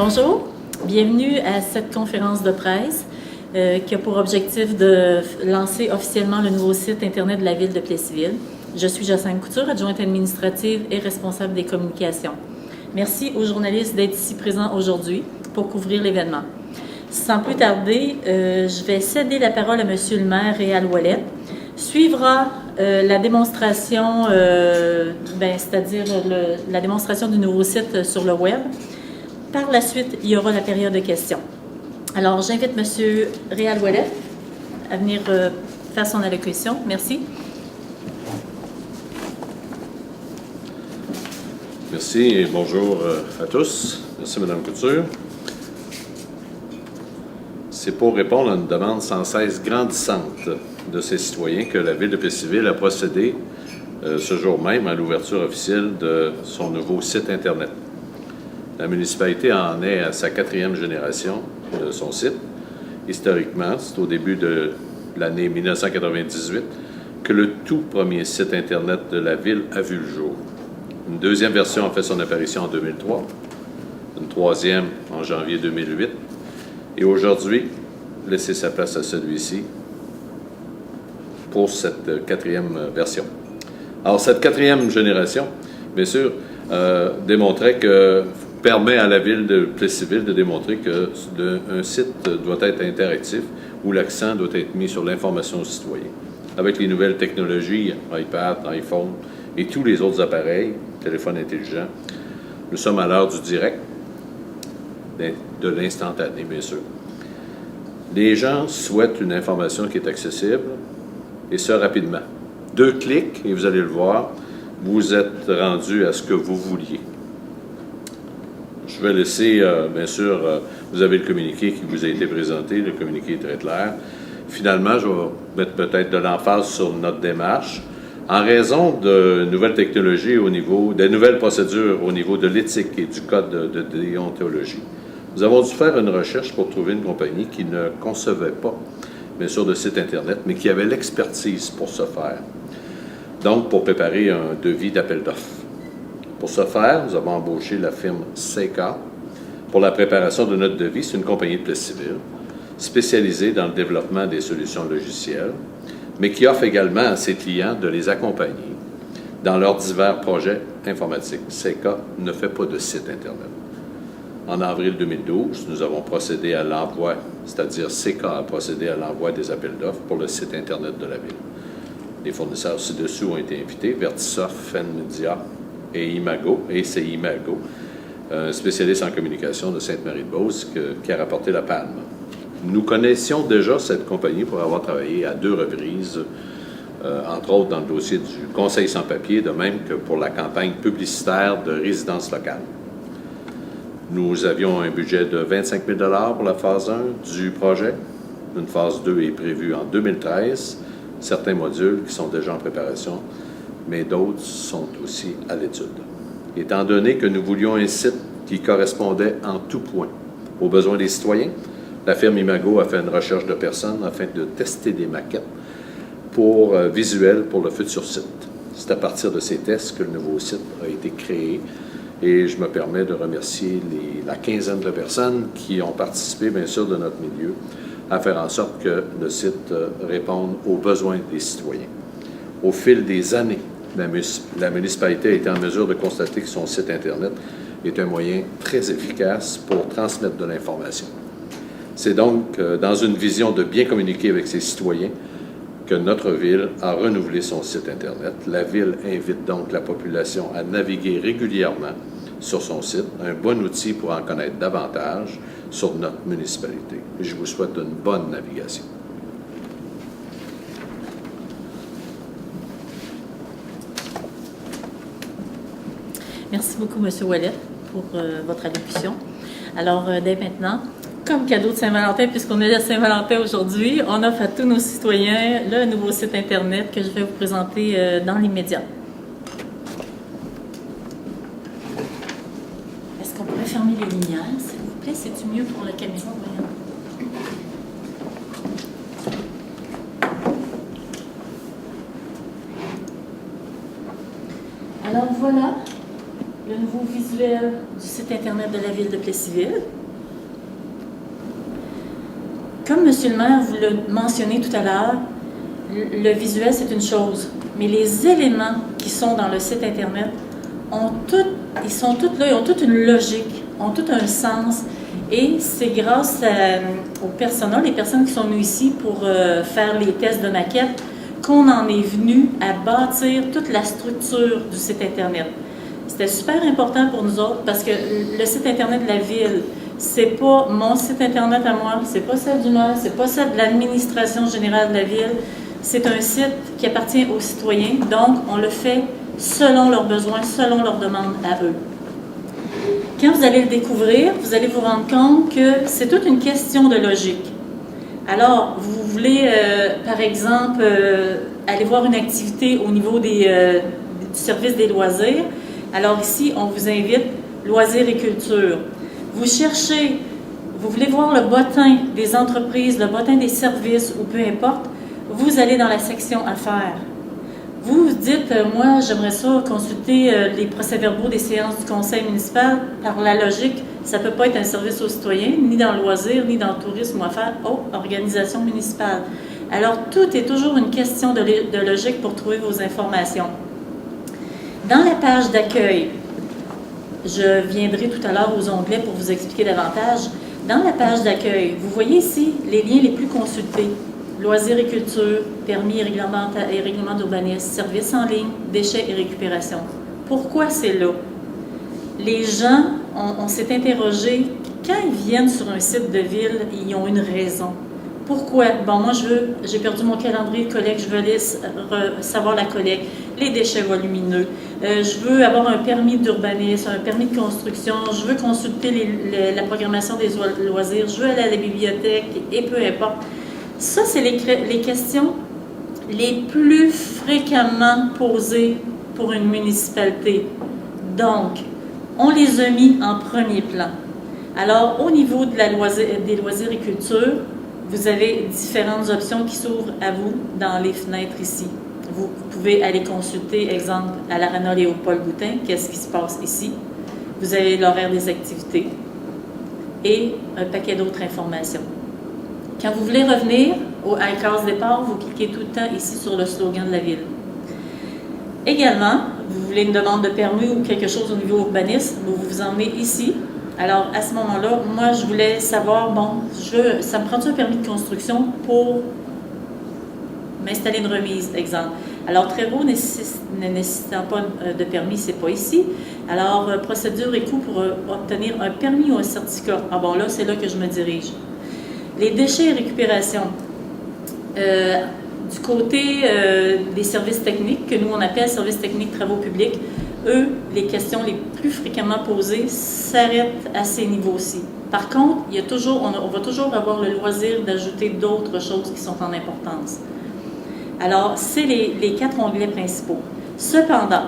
Bonjour, bienvenue à cette conférence de presse qui a pour objectif de lancer officiellement le nouveau site Internet de la Ville de Plessisville. Je suis Jocelyne Couture, adjointe administrative et responsable des communications. Merci aux journalistes d'être ici présents aujourd'hui pour couvrir l'événement. Sans plus tarder, je vais céder la parole à M. le maire Réal Ouellette. Suivra la démonstration, c'est-à-dire la démonstration du nouveau site sur le web. Par la suite, il y aura la période de questions. Alors, j'invite M. Réal Ouellette à venir faire son allocution. Merci. Merci et bonjour à tous. Merci, Mme Couture. C'est pour répondre à une demande sans cesse grandissante de ses citoyens que la Ville de Plessisville a procédé ce jour même à l'ouverture officielle de son nouveau site Internet. La municipalité en est à sa 4e génération de son site. Historiquement, c'est au début de l'année 1998 que le tout premier site Internet de la Ville a vu le jour. Une deuxième version a fait son apparition en 2003, une troisième en janvier 2008, et aujourd'hui, laisser sa place à celui-ci pour cette 4e version. Alors, cette 4e génération, bien sûr, permet à la Ville de Plessisville de démontrer qu'un site doit être interactif, où l'accent doit être mis sur l'information aux citoyens. Avec les nouvelles technologies, iPad, iPhone et tous les autres appareils, téléphones intelligents, nous sommes à l'heure du direct, de l'instantané, bien sûr. Les gens souhaitent une information qui est accessible, et ce, rapidement. 2 clics, et vous allez le voir, vous êtes rendu à ce que vous vouliez. Je vais laisser, bien sûr, vous avez le communiqué qui vous a été présenté, le communiqué est très clair. Finalement, je vais mettre peut-être de l'emphase sur notre démarche. En raison de nouvelles technologies des nouvelles procédures au niveau de l'éthique et du code de déontologie, nous avons dû faire une recherche pour trouver une compagnie qui ne concevait pas, bien sûr, de site Internet, mais qui avait l'expertise pour ce faire. Donc, pour préparer un devis d'appel d'offres. Pour ce faire, nous avons embauché la firme Seika pour la préparation de notre devis. C'est une compagnie de Plessisville spécialisée dans le développement des solutions logicielles, mais qui offre également à ses clients de les accompagner dans leurs divers projets informatiques. Seika ne fait pas de site Internet. En avril 2012, nous avons procédé à l'envoi, c'est-à-dire Seika a procédé à l'envoi des appels d'offres pour le site Internet de la Ville. Les fournisseurs ci-dessous ont été invités, Vertisoft, Fenmedia et Imago, et c'est Imago, un spécialiste en communication de Sainte-Marie-de-Beauce qui a rapporté la palme. Nous connaissions déjà cette compagnie pour avoir travaillé à 2 reprises, entre autres dans le dossier du Conseil sans papier, de même que pour la campagne publicitaire de résidence locale. Nous avions un budget de 25 000 $ pour la phase 1 du projet. Une phase 2 est prévue en 2013. Certains modules qui sont déjà en préparation, mais d'autres sont aussi à l'étude. Étant donné que nous voulions un site qui correspondait en tout point aux besoins des citoyens, la firme Imago a fait une recherche de personnes afin de tester des maquettes visuelles pour le futur site. C'est à partir de ces tests que le nouveau site a été créé et je me permets de remercier la quinzaine de personnes qui ont participé, bien sûr, de notre milieu à faire en sorte que le site réponde aux besoins des citoyens. Au fil des années, la municipalité a été en mesure de constater que son site Internet est un moyen très efficace pour transmettre de l'information. C'est donc dans une vision de bien communiquer avec ses citoyens que notre Ville a renouvelé son site Internet. La Ville invite donc la population à naviguer régulièrement sur son site, un bon outil pour en connaître davantage sur notre municipalité. Je vous souhaite une bonne navigation. Merci beaucoup, M. Ouellette, pour votre allocution. Alors, dès maintenant, comme cadeau de Saint-Valentin, puisqu'on est à Saint-Valentin aujourd'hui, on offre à tous nos citoyens le nouveau site Internet que je vais vous présenter dans l'immédiat. Est-ce qu'on pourrait fermer les lumières, s'il vous plaît? C'est-tu mieux pour la caméra? Voyons. Alors voilà le nouveau visuel du site Internet de la Ville de Plessisville. Comme M. le maire vous l'a mentionné tout à l'heure, le visuel, c'est une chose, mais les éléments qui sont dans le site Internet, ils sont tous là, ils ont toute une logique, ont tout un sens, et c'est grâce au personnel, les personnes qui sont venues ici pour faire les tests de maquette, qu'on en est venu à bâtir toute la structure du site Internet. C'était super important pour nous autres parce que le site Internet de la Ville, c'est pas mon site Internet à moi, c'est pas celle du maire, c'est pas celle de l'administration générale de la Ville. C'est un site qui appartient aux citoyens, donc on le fait selon leurs besoins, selon leurs demandes à eux. Quand vous allez le découvrir, vous allez vous rendre compte que c'est toute une question de logique. Alors, vous voulez, par exemple, aller voir une activité au niveau du service des loisirs. Alors ici, on vous invite loisirs et culture. Vous cherchez, vous voulez voir le bottin des entreprises, le bottin des services ou peu importe, vous allez dans la section affaires. Vous vous dites, moi, j'aimerais ça consulter les procès-verbaux des séances du conseil municipal. Par la logique, ça ne peut pas être un service aux citoyens, ni dans le loisir, ni dans le tourisme ou affaires. Oh, organisation municipale. Alors, tout est toujours une question de logique pour trouver vos informations. Dans la page d'accueil, je viendrai tout à l'heure aux onglets pour vous expliquer davantage. Dans la page d'accueil, vous voyez ici les liens les plus consultés. Loisirs et culture, permis et règlements d'urbanisme, services en ligne, déchets et récupération. Pourquoi c'est là? Les gens, on s'est interrogé, quand ils viennent sur un site de ville, ils ont une raison. Pourquoi? Bon, moi, j'ai perdu mon calendrier de collecte, je veux aller savoir la collecte, les déchets volumineux, je veux avoir un permis d'urbanisme, un permis de construction, je veux consulter la programmation des loisirs, je veux aller à la bibliothèque, et peu importe. Ça, c'est les questions les plus fréquemment posées pour une municipalité. Donc, on les a mis en premier plan. Alors, au niveau de des loisirs et culture, vous avez différentes options qui s'ouvrent à vous dans les fenêtres ici. Vous pouvez aller consulter, exemple, à l'Arena Léopold Boutin, qu'est-ce qui se passe ici. Vous avez l'horaire des activités et un paquet d'autres informations. Quand vous voulez revenir à la case départ, vous cliquez tout le temps ici sur le slogan de la ville. Également, vous voulez une demande de permis ou quelque chose au niveau urbanisme, vous vous emmenez ici. Alors, à ce moment-là, moi, je voulais savoir, bon, ça me prend un permis de construction pour m'installer une remise, exemple. Alors, travaux ne nécessitant pas de permis, c'est pas ici. Alors, procédure et coût pour obtenir un permis ou un certificat. Ah bon, là, c'est là que je me dirige. Les déchets et récupération. Du côté des services techniques, que nous on appelle services techniques travaux publics, eux, les questions les plus fréquemment posées s'arrêtent à ces niveaux-ci. Par contre, on va toujours avoir le loisir d'ajouter d'autres choses qui sont en importance. Alors, c'est les 4 onglets principaux. Cependant,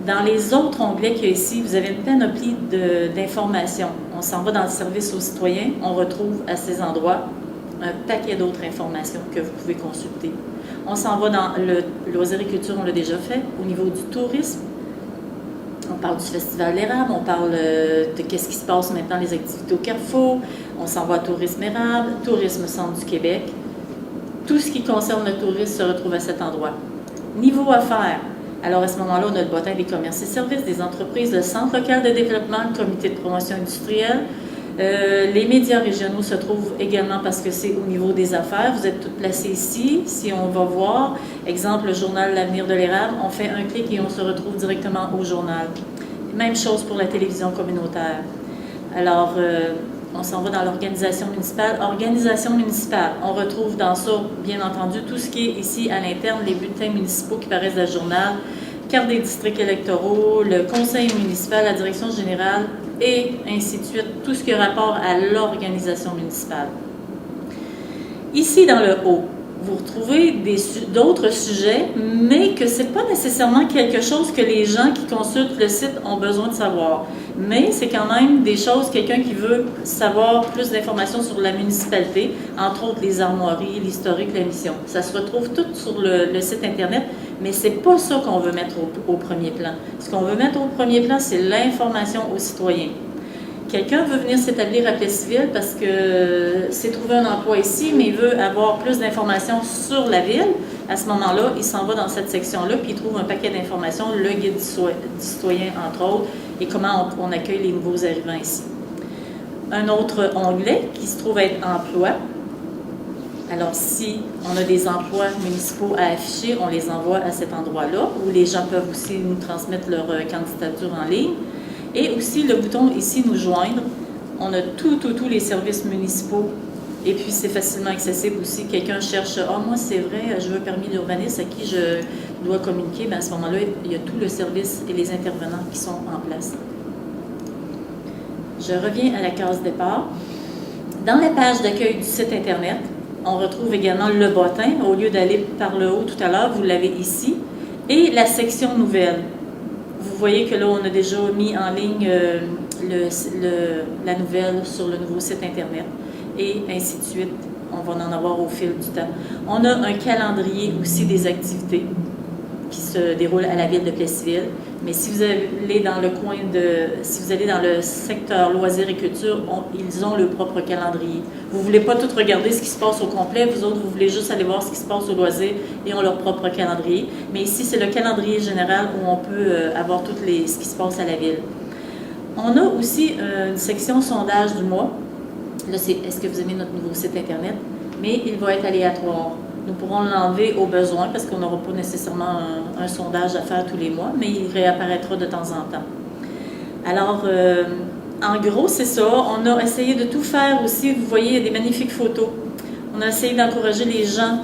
dans les autres onglets qu'il y a ici, vous avez une panoplie d'informations. On s'en va dans le service aux citoyens, on retrouve à ces endroits un paquet d'autres informations que vous pouvez consulter. On s'en va dans le loisir et culture, on l'a déjà fait. Au niveau du tourisme, on parle du Festival L'Érable, on parle de qu'est-ce qui se passe maintenant, les activités au Carrefour, on s'en va à Tourisme Érable, Tourisme Centre du Québec. Tout ce qui concerne le tourisme se retrouve à cet endroit. Niveau affaires, alors à ce moment-là, on a le bottin des commerces et services, des entreprises, le Centre local de développement, le comité de promotion industrielle. Les médias régionaux se trouvent également parce que c'est au niveau des affaires. Vous êtes toutes placés ici. Si on va voir, exemple, le journal L'Avenir de l'Érable, on fait un clic et on se retrouve directement au journal. Même chose pour la télévision communautaire. Alors, on s'en va dans l'organisation municipale. Organisation municipale, on retrouve dans ça, bien entendu, tout ce qui est ici à l'interne, les bulletins municipaux qui paraissent dans le journal, carte des districts électoraux, le conseil municipal, la direction générale, et ainsi de suite, tout ce qui a rapport à l'organisation municipale. Ici, dans le haut, vous retrouvez d'autres sujets, mais que ce n'est pas nécessairement quelque chose que les gens qui consultent le site ont besoin de savoir. mais c'est quand même des choses, quelqu'un qui veut savoir plus d'informations sur la municipalité, entre autres les armoiries, l'historique, la mission. Ça se retrouve tout sur le site Internet, mais c'est pas ça qu'on veut mettre au premier plan. Ce qu'on veut mettre au premier plan, c'est l'information aux citoyens. Quelqu'un veut venir s'établir à Plessisville parce que s'est trouvé un emploi ici, mais il veut avoir plus d'informations sur la ville. À ce moment-là, il s'en va dans cette section-là, puis il trouve un paquet d'informations, le guide du citoyen, entre autres, et comment on accueille les nouveaux arrivants ici. Un autre onglet qui se trouve être emploi. Alors, si on a des emplois municipaux à afficher, on les envoie à cet endroit-là, où les gens peuvent aussi nous transmettre leur candidature en ligne. Et aussi le bouton ici, nous joindre. On a tous les services municipaux. Et puis, c'est facilement accessible aussi. Quelqu'un cherche, « Ah, moi, c'est vrai, je veux un permis d'urbanisme, à qui je dois communiquer? » Bien, à ce moment-là, il y a tout le service et les intervenants qui sont en place. Je reviens à la case départ. Dans la page d'accueil du site Internet, on retrouve également le bottin. Au lieu d'aller par le haut tout à l'heure, vous l'avez ici. Et la section nouvelles. Vous voyez que là, on a déjà mis en ligne la nouvelle sur le nouveau site Internet et ainsi de suite. On va en avoir au fil du temps. On a un calendrier aussi des activités qui se déroulent à la ville de Plessisville. Mais si vous allez dans le coin si vous allez dans le secteur loisirs et culture, ils ont leur propre calendrier. Vous ne voulez pas tout regarder ce qui se passe au complet, vous autres, vous voulez juste aller voir ce qui se passe au loisirs et ont leur propre calendrier. Mais ici, c'est le calendrier général où on peut avoir ce qui se passe à la ville. On a aussi une section sondage du mois. Là, c'est est-ce que vous aimez notre nouveau site Internet? Mais il va être aléatoire. Nous pourrons l'enlever au besoin parce qu'on n'aura pas nécessairement un sondage à faire tous les mois, mais il réapparaîtra de temps en temps. Alors, en gros, c'est ça. On a essayé de tout faire aussi. Vous voyez, il y a des magnifiques photos. On a essayé d'encourager les gens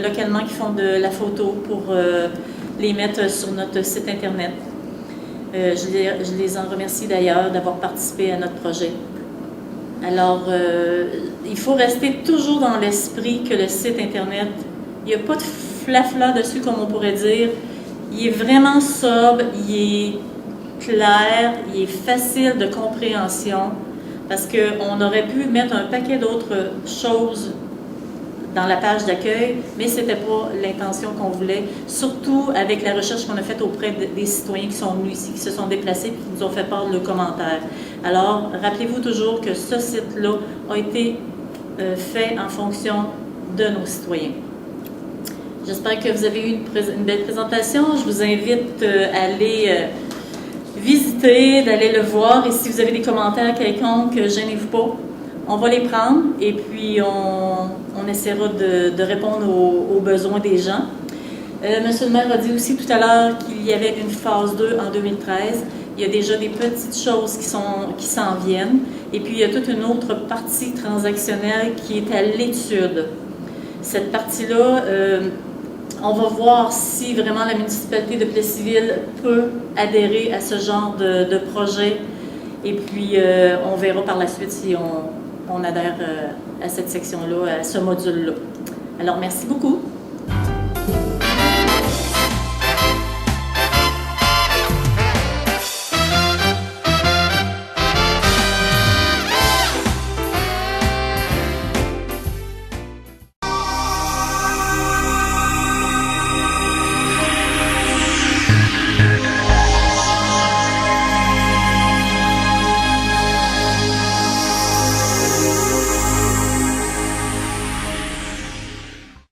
localement qui font de la photo pour les mettre sur notre site Internet. Je les en remercie d'ailleurs d'avoir participé à notre projet. Alors, il faut rester toujours dans l'esprit que le site Internet, il n'y a pas de flafla dessus, comme on pourrait dire. Il est vraiment sobre, il est clair, il est facile de compréhension, parce qu'on aurait pu mettre un paquet d'autres choses dans la page d'accueil, mais ce n'était pas l'intention qu'on voulait, surtout avec la recherche qu'on a faite auprès des citoyens qui sont venus ici, qui se sont déplacés et qui nous ont fait part de leurs commentaires. Alors, rappelez-vous toujours que ce site-là a été fait en fonction de nos citoyens. J'espère que vous avez eu une belle présentation. Je vous invite à aller visiter, d'aller le voir, et si vous avez des commentaires quelconques, gênez-vous pas. On va les prendre et puis on essaiera de répondre aux besoins des gens. Monsieur le maire a dit aussi tout à l'heure qu'il y avait une phase 2 en 2013. Il y a déjà des petites choses qui s'en viennent. Et puis il y a toute une autre partie transactionnelle qui est à l'étude. Cette partie-là, on va voir si vraiment la municipalité de Plessisville peut adhérer à ce genre de projet. Et puis on verra par la suite si on adhère à cette section-là, à ce module-là. Alors, merci beaucoup.